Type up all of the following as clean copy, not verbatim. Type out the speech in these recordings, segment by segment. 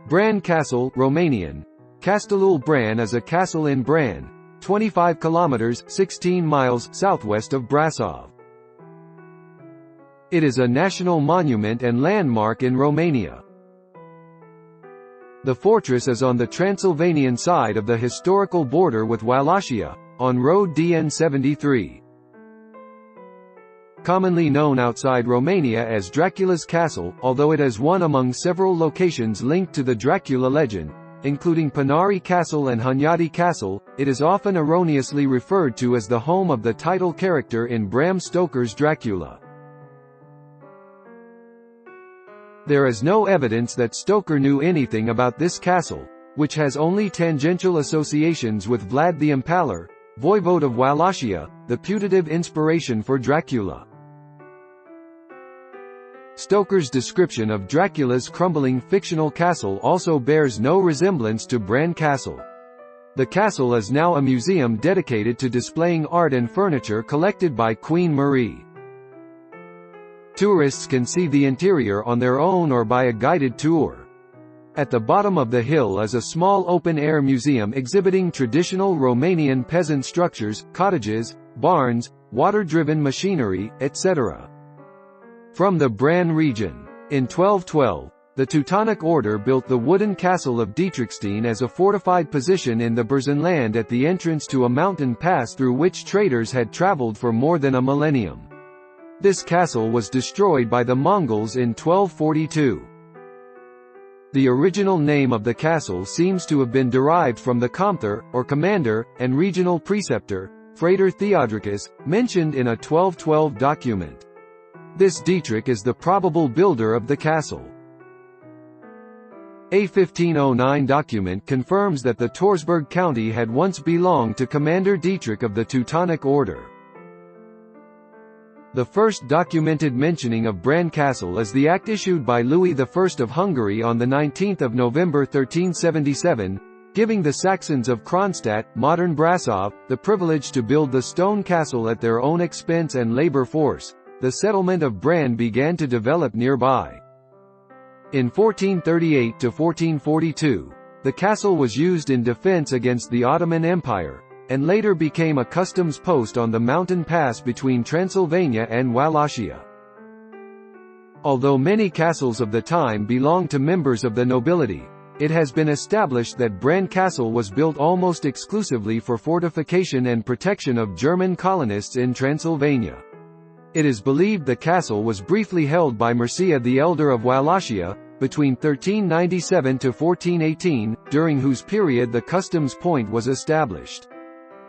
Bran Castle, Romanian. Castelul Bran is a castle in Bran, 25 kilometers, 16 miles southwest of Brașov. It is a national monument and landmark in Romania. The fortress is on the Transylvanian side of the historical border with Wallachia, on road DN73. Commonly known outside Romania as Dracula's Castle, although it is one among several locations linked to the Dracula legend, including Poenari Castle and Hunyadi Castle, it is often erroneously referred to as the home of the title character in Bram Stoker's Dracula. There is no evidence that Stoker knew anything about this castle, which has only tangential associations with Vlad the Impaler, voivode of Wallachia, the putative inspiration for Dracula. Stoker's description of Dracula's crumbling fictional castle also bears no resemblance to Bran Castle. The castle is now a museum dedicated to displaying art and furniture collected by Queen Marie. Tourists can see the interior on their own or by a guided tour. At the bottom of the hill is a small open-air museum exhibiting traditional Romanian peasant structures, cottages, barns, water-driven machinery, etc. From the Bran region. In 1212, the Teutonic Order built the wooden castle of Dietrichstein as a fortified position in the Burzenland at the entrance to a mountain pass through which traders had traveled for more than a millennium. This castle was destroyed by the Mongols in 1242. The original name of the castle seems to have been derived from the Comther, or commander, and regional preceptor, Frater Theodoricus, mentioned in a 1212 document. This Dietrich is the probable builder of the castle. A 1509 document confirms that the Torsberg county had once belonged to Commander Dietrich of the Teutonic Order. The first documented mentioning of Bran Castle is the act issued by Louis I of Hungary on 19 November 1377, giving the Saxons of Kronstadt, modern Brașov, the privilege to build the stone castle at their own expense and labor force. The settlement of Bran began to develop nearby. In 1438 to 1442, the castle was used in defense against the Ottoman Empire, and later became a customs post on the mountain pass between Transylvania and Wallachia. Although many castles of the time belonged to members of the nobility, it has been established that Bran Castle was built almost exclusively for fortification and protection of German colonists in Transylvania. It is believed the castle was briefly held by Mircea the Elder of Wallachia, between 1397 to 1418, during whose period the customs point was established.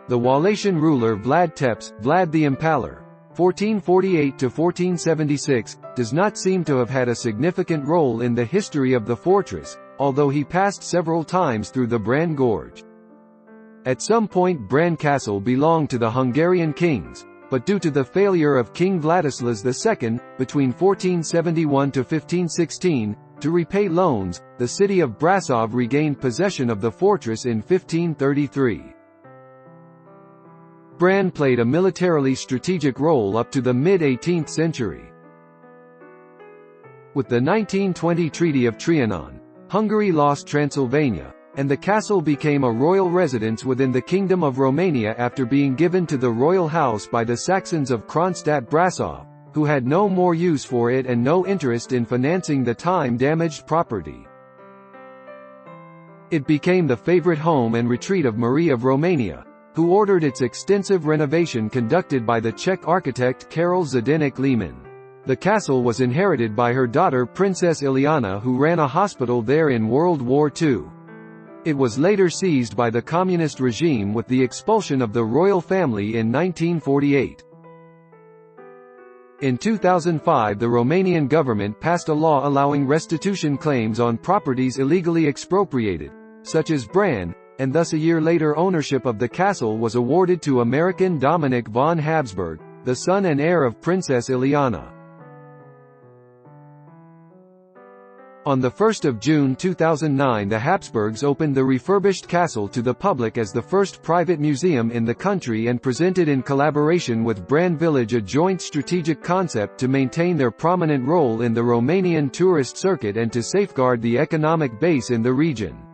The Wallachian ruler Vlad the Impaler, 1448 to 1476, does not seem to have had a significant role in the history of the fortress, although he passed several times through the Bran Gorge. At some point Bran Castle belonged to the Hungarian kings, but due to the failure of King Vladislav II, between 1471 to 1516, to repay loans, the city of Brașov regained possession of the fortress in 1533. Bran played a militarily strategic role up to the mid-18th century. With the 1920 Treaty of Trianon, Hungary lost Transylvania, and the castle became a royal residence within the Kingdom of Romania after being given to the royal house by the Saxons of Kronstadt Brașov, who had no more use for it and no interest in financing the time-damaged property. It became the favorite home and retreat of Marie of Romania, who ordered its extensive renovation conducted by the Czech architect Karel Zdeněk Lehmann. The castle was inherited by her daughter Princess Ileana, who ran a hospital there in World War II. It was later seized by the communist regime with the expulsion of the royal family in 1948. In 2005 the Romanian government passed a law allowing restitution claims on properties illegally expropriated, such as Bran, and thus a year later ownership of the castle was awarded to American Dominic von Habsburg, the son and heir of Princess Ileana. On 1 June 2009 the Habsburgs opened the refurbished castle to the public as the first private museum in the country and presented in collaboration with Bran Village a joint strategic concept to maintain their prominent role in the Romanian tourist circuit and to safeguard the economic base in the region.